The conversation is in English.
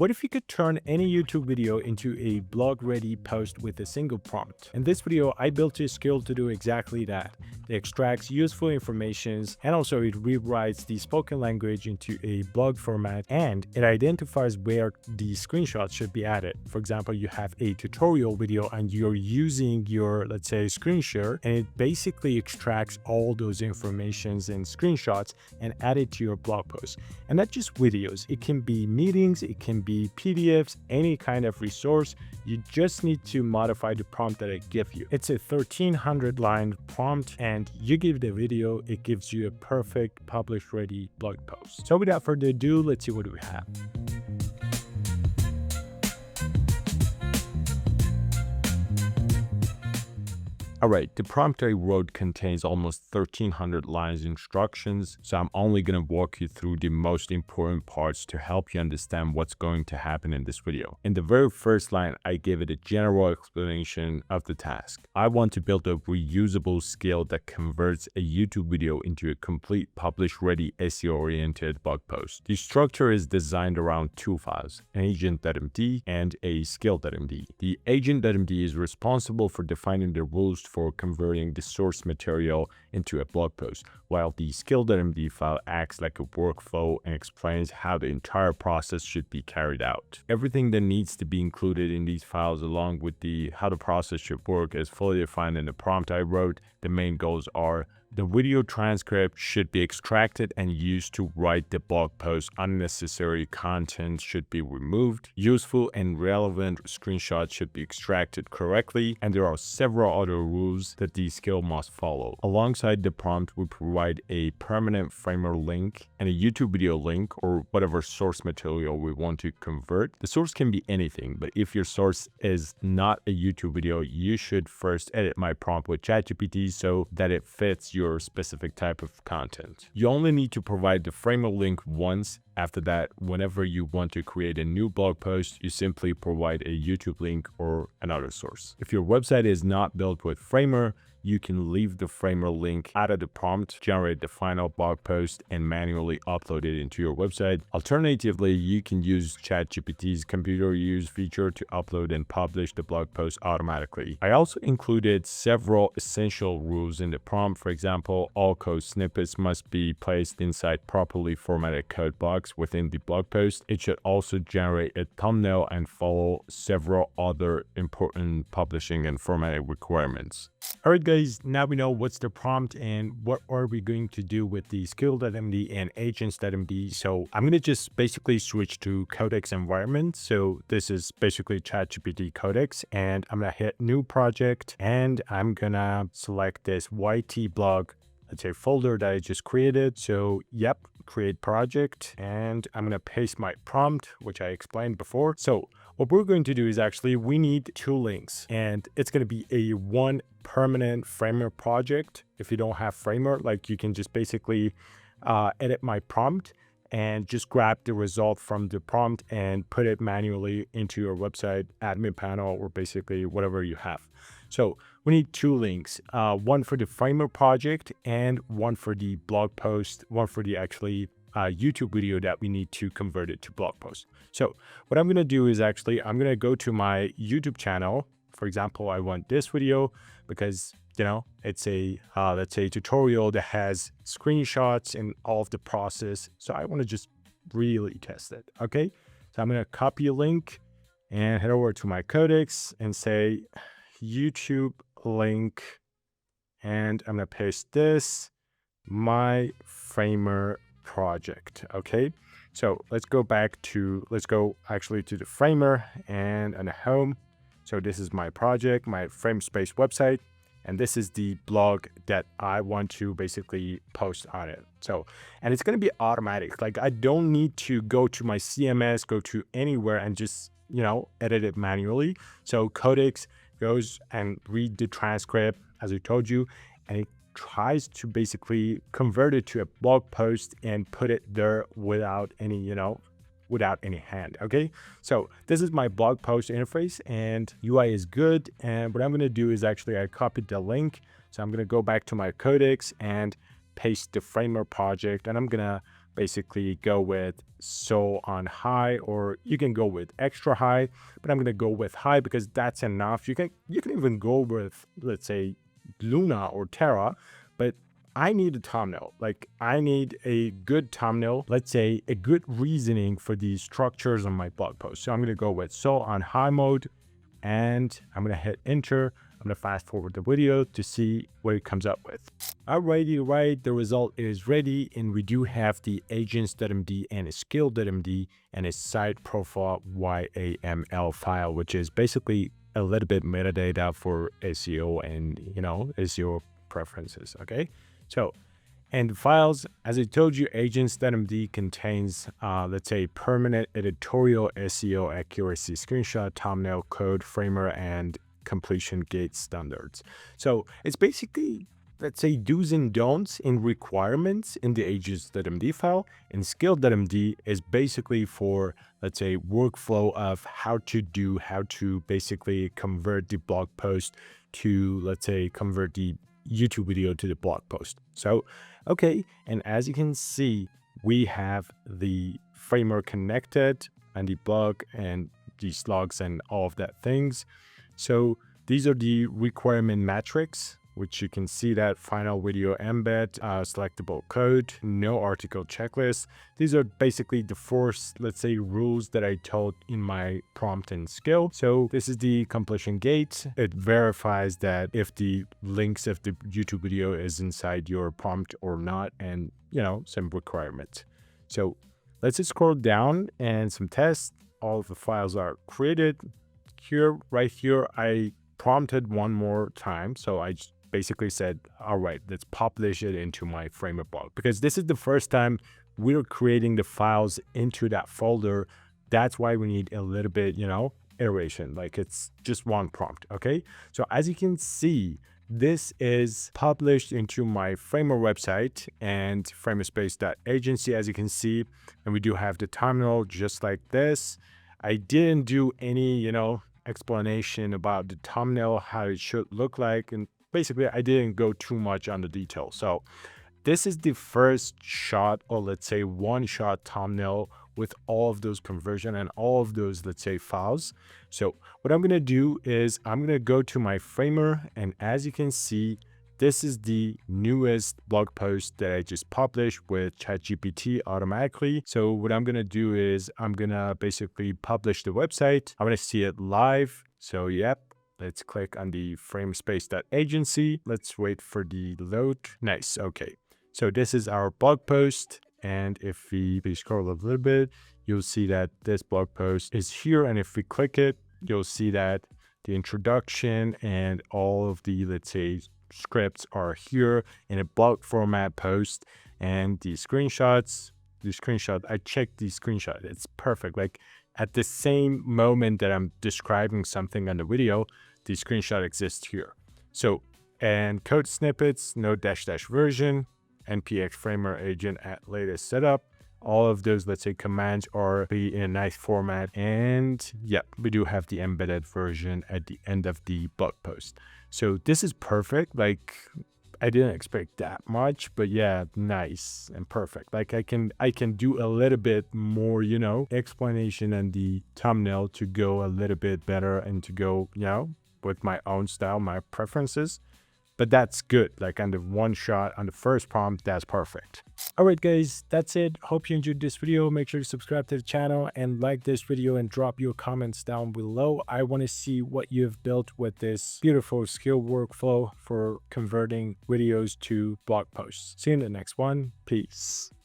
What if you could turn any YouTube video into a blog-ready post with a single prompt? In this video, I built a skill to do exactly that. It extracts useful information and also it rewrites the spoken language into a blog format, and it identifies where the screenshots should be added. For example, you have a tutorial video and you're using your, let's say, screen share, and it basically extracts all those informations and screenshots and add it to your blog post. And not just videos, it can be meetings, it can be PDFs, any kind of resource. You just need to modify the prompt that I give you. It's a 1300 line prompt, and you give the video, it gives you a perfect publish ready blog post. So without further ado, let's see what we have. Alright, the prompt I wrote contains almost 1300 lines instructions, so I'm only going to walk you through the most important parts to help you understand what's going to happen in this video. In the very first line, I gave it a general explanation of the task. I want to build a reusable skill that converts a YouTube video into a complete publish-ready SEO-oriented blog post. The structure is designed around two files, an agent.md and a skill.md. The agent.md is responsible for defining the rules for converting the source material into a blog post, while the skill.md file acts like a workflow and explains how the entire process should be carried out. Everything that needs to be included in these files, along with the how the process should work, is fully defined in the prompt I wrote. The main goals are: the video transcript should be extracted and used to write the blog post. Unnecessary content should be removed. Useful and relevant screenshots should be extracted correctly. And there are several other rules that the skill must follow. Alongside the prompt, we provide a permanent framer link and a YouTube video link, or whatever source material we want to convert. The source can be anything, but if your source is not a YouTube video, you should first edit my prompt with ChatGPT so that it fits your specific type of content. You only need to provide the framer link once. After that, whenever you want to create a new blog post, you simply provide a YouTube link or another source. If your website is not built with framer, you can leave the framer link out of the prompt, generate the final blog post, and manually upload it into your website. Alternatively, you can use ChatGPT's computer use feature to upload and publish the blog post automatically. I also included several essential rules in the prompt. For example, all code snippets must be placed inside properly formatted code blocks within the blog post. It should also generate a thumbnail and follow several other important publishing and formatting requirements. All right, guys, now we know what's the prompt and what are we going to do with the skill.md and agents.md. So I'm going to just basically switch to Codex environment. So this is basically ChatGPT Codex, and I'm going to hit new project, and I'm going to select this YT blog, let's say, folder that I just created. So yep, create project, and I'm going to paste my prompt, which I explained before. So what we're going to do is actually we need two links, and it's going to be a one permanent framer project. If you don't have framer, like, you can just basically edit my prompt and just grab the result from the prompt and put it manually into your website admin panel, or basically whatever you have. So we need two links, one for the framer project and one for the blog post, one for the actually YouTube video that we need to convert it to blog post. So what I'm going to do is actually I'm going to go to my YouTube channel. For example, I want this video because, you know, it's a let's say tutorial that has screenshots and all of the process. So I want to just really test it. Okay, so I'm going to copy a link and head over to my Codex and say YouTube link, and I'm going to paste this, my framer project. Okay, so let's go actually to the framer and on the home. So this is my project, my Framespace website, and this is the blog that I want to basically post on it. So, and it's going to be automatic. Like, I don't need to go to my CMS, go to anywhere and just, you know, edit it manually. So Codex goes and read the transcript, as I told you, and it tries to basically convert it to a blog post and put it there without any, you know, without any hand. Okay, so this is my blog post interface and UI is good. And what I'm going to do is actually I copied the link, so I'm going to go back to my Codex and paste the framer project, and I'm going to basically go with so on high, or you can go with extra high, but I'm going to go with high because that's enough. You can even go with, let's say, Luna or Terra, but I need a thumbnail. Like, I need a good thumbnail, let's say a good reasoning for these structures on my blog post. So I'm going to go with so on high mode, and I'm going to hit enter. I'm going to fast forward the video to see what it comes up with. Alrighty, right, the result is ready, and we do have the agents.md and a skill.md and a site profile YAML file, which is basically a little bit metadata for SEO and, SEO preferences. Okay, so, and the files, as I told you, agents.md contains, let's say, permanent editorial SEO accuracy screenshot, thumbnail, code, framer, and completion gate standards. So it's basically, let's say, do's and don'ts and requirements in the agents.md file, and skill.md is basically for, let's say, workflow of how to basically convert the blog post to, let's say, convert the YouTube video to the blog post. So, okay, and as you can see, we have the framework connected and the blog and these logs and all of that things. So these are the requirement metrics, which you can see that final video embed, selectable code, no article checklist. These are basically the four, let's say, rules that I told in my prompt and skill. So this is the completion gate. It verifies that if the links of the YouTube video is inside your prompt or not, and, some requirements. So let's just scroll down and some tests. All of the files are created. Here, right here, I prompted one more time. So I just basically said, all right, let's publish it into my framework blog, because this is the first time we're creating the files into that folder. That's why we need a little bit, iteration, like it's just one prompt. Okay, so as you can see, this is published into my framework website and framerspace.agency, as you can see, and we do have the thumbnail just like this. I didn't do any, explanation about the thumbnail, how it should look like, and basically I didn't go too much on the detail. So this is the first shot, or let's say one shot thumbnail with all of those conversion and all of those, let's say, files. So what I'm going to do is I'm going to go to my framer, and as you can see, this is the newest blog post that I just published with ChatGPT automatically. So what I'm going to do is I'm going to basically publish the website. I'm going to see it live. So yep, let's click on the framerspace.agency. Let's wait for the load. Nice. Okay. So this is our blog post. And if we scroll a little bit, you'll see that this blog post is here. And if we click it, you'll see that the introduction and all of the, let's say, scripts are here in a blog format post, and the screenshots, I checked the screenshot. It's perfect. Like at the same moment that I'm describing something on the video, the screenshot exists here. So, and code snippets, no -- version, npx framer agent at latest setup. All of those, let's say, commands are be in a nice format. And yeah, we do have the embedded version at the end of the blog post. So this is perfect. Like I didn't expect that much, but yeah, nice and perfect. Like I can do a little bit more, explanation and the thumbnail to go a little bit better and to go, with my own style, my preferences. But that's good. Like on the one shot, on the first prompt, that's perfect. All right, guys, that's it. Hope you enjoyed this video. Make sure to subscribe to the channel and like this video and drop your comments down below. I want to see what you've built with this beautiful skill workflow for converting videos to blog posts. See you in the next one. Peace.